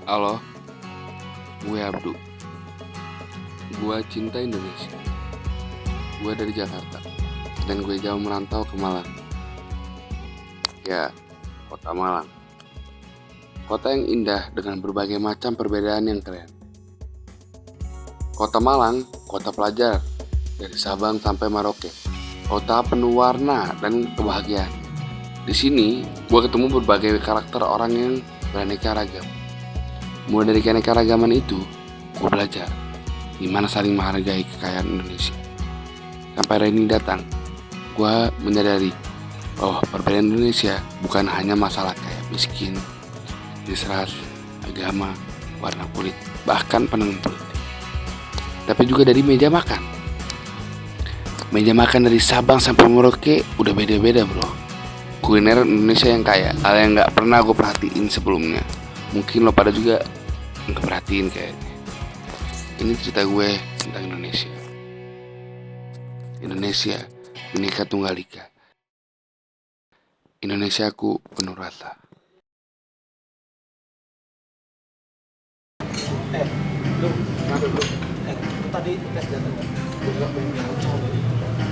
Halo, gue Abdu. Gue cinta Indonesia. Gue dari Jakarta dan gue jauh merantau ke Malang. Ya, kota Malang. Kota yang indah dengan berbagai macam perbedaan yang keren. Kota Malang, kota pelajar dari Sabang sampai Merauke. Kota penuh warna dan kebahagiaan. Di sini, gue ketemu berbagai karakter orang yang beraneka ragam. Mulai dari keanekaragaman itu, gue belajar gimana saling menghargai kekayaan Indonesia. Sampai hari ini datang, gue menyadari bahwa perbedaan Indonesia bukan hanya masalah kayak miskin, jenis ras, agama, warna kulit, bahkan pandangan politik. Tapi juga dari meja makan. Meja makan dari Sabang sampai Merauke udah beda-beda bro. Kuliner Indonesia yang kaya, hal yang gak pernah gue perhatiin sebelumnya. Mungkin lo pada juga nggak perhatiin kayaknya. Ini cerita gue tentang Indonesia. Indonesia, Bhinneka Tunggal Ika. Indonesiaku penuh rasa. Lu tadi tes data nggak? Lu nggak main yang cowok.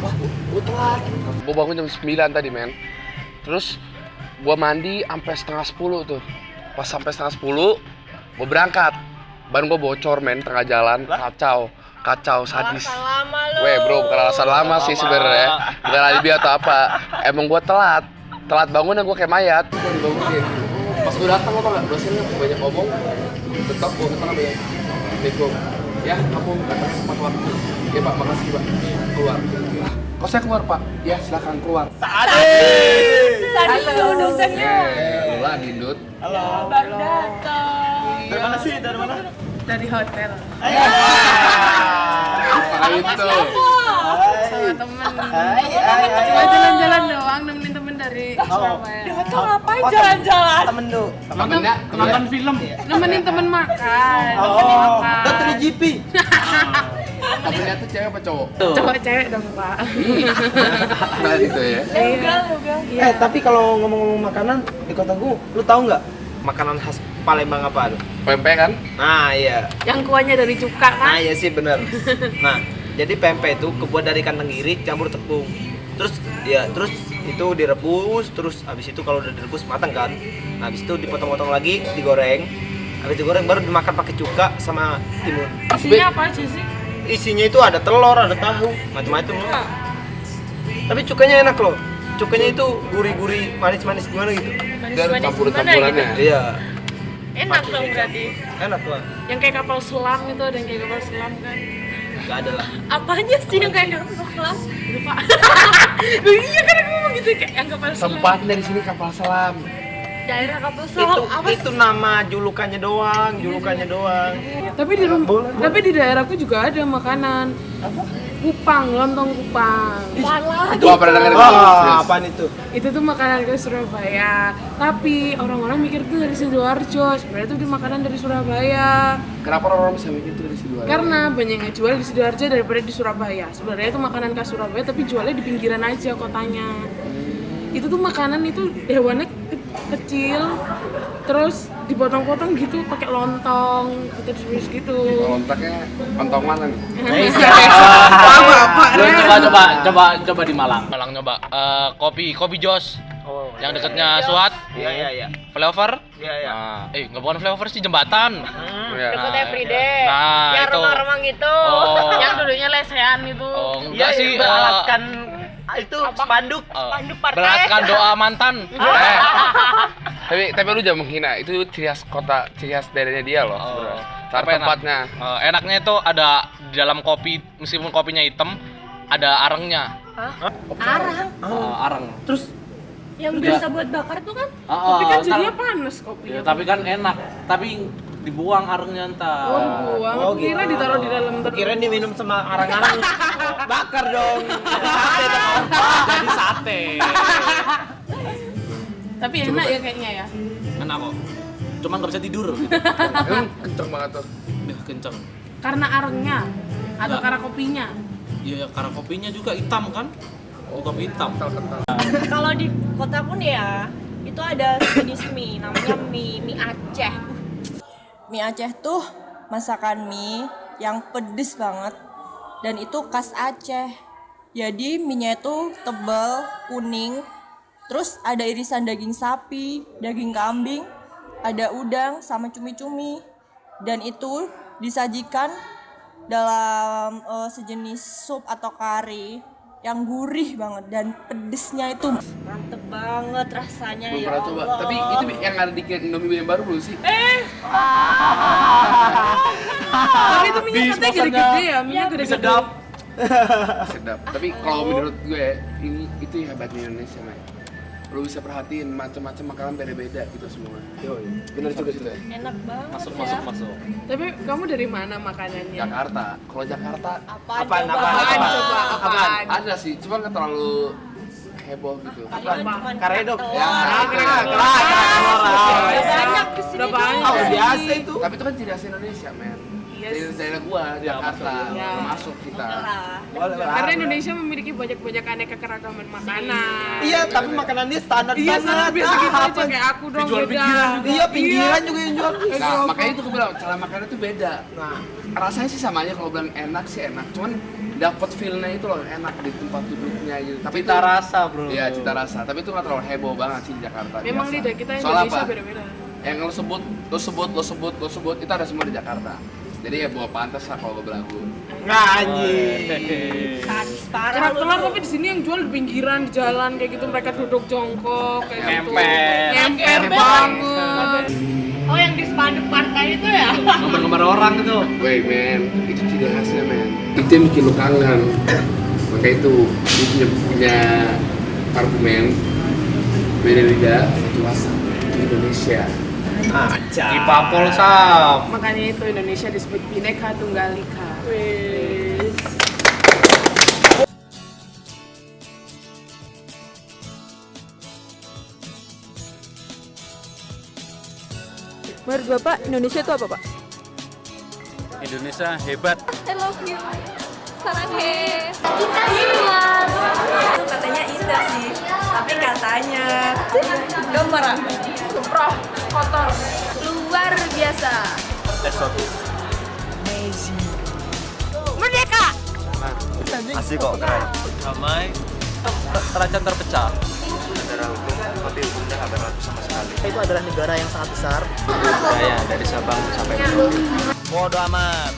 Wah, gue telat. Gue bangun jam 9 tadi men. Terus gue mandi sampai setengah 10 tuh. Pas sampai setengah 10 gue berangkat, ban gue bocor men tengah jalan, kacau sadis. Weh bro, bukan alasan lama sih sebenarnya, bukan alibi atau apa. Emang gue telat bangunnya gue kayak mayat. Gue dibangunin. Pas gue datang apa nggak, dosennya banyak ngomong, tetap gue ketemu ya. Assalamualaikum. Ya, kamu datang sempat waktu. Ya pak, makasih pak. Keluar. Kok saya keluar pak? Ya silakan keluar. Halo dosennya. Lu lagi Dut. Halo. Baru datang. Dari mana sih? Dari mana? Dari hotel. Apa itu? Sama temen. Cuma jalan-jalan doang, nemenin temen dari Surabaya. Di hotel ngapain jalan-jalan? Temen lu. Temennya Nonton film. Nemenin temen makan. Dokter GP. Temennya tuh cewek apa cowok? Cowok cewek dong pak. Nah gitu ya. Enggak. Iya. Tapi kalau ngomong-ngomong makanan di kota gua, lu tahu nggak makanan khas Palembang apa tuh? Pempek kan? Nah iya. Yang kuahnya dari cuka Nah kan? iya sih bener. Nah jadi pempek itu kebuat dari ikan tenggiri campur tepung. Terus itu direbus, terus habis itu kalau udah direbus matang kan, nah, habis itu dipotong-potong lagi, digoreng, habis digoreng baru dimakan pakai cuka sama timun. Isinya apa aja sih? Isinya itu ada telur, ada tahu, macam-macam. Tapi cukanya enak loh. Cukanya itu gurih-gurih, manis-manis gimana gitu. Dia ada Manis-manis campur-campurannya. gimana Iya, Enak dong berarti. enak lah. Yang kayak kapal selam itu, ada yang kayak kapal selam kan? Gak ada lah. Apanya sih yang kayak kapal selam? Lupa. Iya kan aku ngomong gitu kayak yang kapal selam. Tempat dari sini kapal selam. Daerah kapal selam apa Itu nama julukannya doang. Tapi di daerahku juga ada makanan. Kupang, lontong kupang. Malah Itu apa pernah dengar? Apaan itu? Itu tuh makanan dari Surabaya. Tapi orang-orang mikir itu dari Sidoarjo. Sebenarnya itu makanan dari Surabaya. Kenapa orang bisa mikir itu dari Sidoarjo? Karena banyak yang jual di Sidoarjo daripada di Surabaya. Sebenarnya itu makanan khas Surabaya tapi jualnya di pinggiran aja kotanya. Itu tuh makanan itu hewannya kecil, terus dipotong-potong gitu pakai lontong, terus gitu. Lontaknya lontong mana nih? Coba di Malang. Malang nyoba kopi Jos. Yang dekatnya Suat. Iya. Flyover. Iya. Nggak bukan flyover sih jembatan. Iya. deket everyday. Nah, yang itu. remang-remang gitu. Oh. Yang dulunya lesehan itu. Oh, enggak sih. Beralaskan itu spanduk. Spanduk partai. Beraskan doa mantan. Tapi lu jangan menghina. Itu ciri khas kota, ciri khas daerahnya dia loh. Sebenarnya. Cara Apa enak? tempatnya. Enaknya itu ada di dalam kopi, meskipun kopinya hitam, ada arangnya. Arang Arang. Terus yang biasa buat bakar tuh kan? Tapi kan jadinya panas kopinya. Tapi kan enak, tapi dibuang arangnya ntar. Oh, dibuang. Aku kira ditaruh di dalam terus. kirain diminum sama arang-arang. Bakar dong. Jadi sate. Tapi enak ya kayaknya ya. Enak kok. Cuma nggak bisa tidur. Emang kenceng banget tuh. Udah kenceng. Karena arangnya atau Enggak. karena kopinya. Iya, karena kopinya juga hitam kan? Kopi hitam. Kalau di kota pun ya itu ada jenis mie namanya mie Aceh. Mie Aceh tuh masakan mie yang pedes banget dan itu khas Aceh. Jadi mie-nya itu tebal, kuning, terus ada irisan daging sapi, daging kambing, ada udang sama cumi-cumi. Dan itu disajikan dalam sejenis sup atau kari yang gurih banget dan pedesnya itu mantep banget rasanya. Belum ya pernah coba. Allah. Tapi itu yang ada di Indomie yang baru belum sih? Tapi itu minyak katanya gede-gede ya, minyak gede-gede. Sedap. Sedap. Tapi kalau menurut gue ini itu yang hebatnya Indonesia, men. Lu bisa perhatiin macam-macam makanan beda-beda gitu semua. Bener juga itu. Enak banget Masuk, ya. masuk, masuk. Tapi kamu dari mana makanannya? Jakarta. Kalau Jakarta Apaan Apaan, coba? Apaan Apaan? coba? Apaan? ada sih, cuma nggak terlalu heboh gitu. Palingan cuman Karedok. kerak Ya, telur. kerak Udah banyak di sini Udah juga. banyak. Oh, biasa itu. Tapi itu kan ciri khas Indonesia, men. Yes. Daerah gua, Jakarta, Ya. termasuk kita. Lah. Karena Indonesia memiliki banyak aneka keragaman makanan. Iya, tapi makanan dia standar Iya, banget. sama biasa gitu Ah, aja kayak aku dong. Dijual beda. pinggiran juga. Iya, pinggiran juga yang jual. Nah, makanya itu gue bilang cara makannya itu beda. Nah, Rasanya sih sama aja kalau bilang enak sih enak, cuman dapat feel-nya itu loh enak di tempat duduknya gitu. Tapi Cita itu- rasa, bro. Iya, cita rasa. Tapi itu nggak terlalu heboh banget sih di Jakarta. Memang biasa. lidah kita Soalnya Indonesia apa? beda-beda. Yang lo sebut itu ada semua di Jakarta. Jadi ya bawa pantas lah kalau gue belagu. nggak anjing. Sadis parah Kerak lu telur tuh. tapi di sini yang jual di pinggiran, di jalan kayak gitu mereka duduk jongkok kayak gitu. Ngemper. Ngemper banget. Oh, yang di spanduk partai itu ya? Gambar-gambar orang itu. Wey men, itu ciri khasnya men. Itu yang bikin lu kangen. Maka itu dia punya argumen beda lidah satu rasa itu Indonesia. Aja. Di Papol Sam. Makanya itu Indonesia disebut Bhinneka Tunggal Ika. Wes. Menurut Bapak, Indonesia itu apa, Pak? Indonesia hebat. I love you. Saranghe. Kita semua. Itu katanya indah sih, tapi katanya gambar Semproh, kotor, luar biasa. Eksotis. Merdeka. Asik kok, keren. Damai. Kerajaan terpecah. Itu adalah negara yang sangat besar. Saya dari Sabang sampai Merauke. Bodoh amat.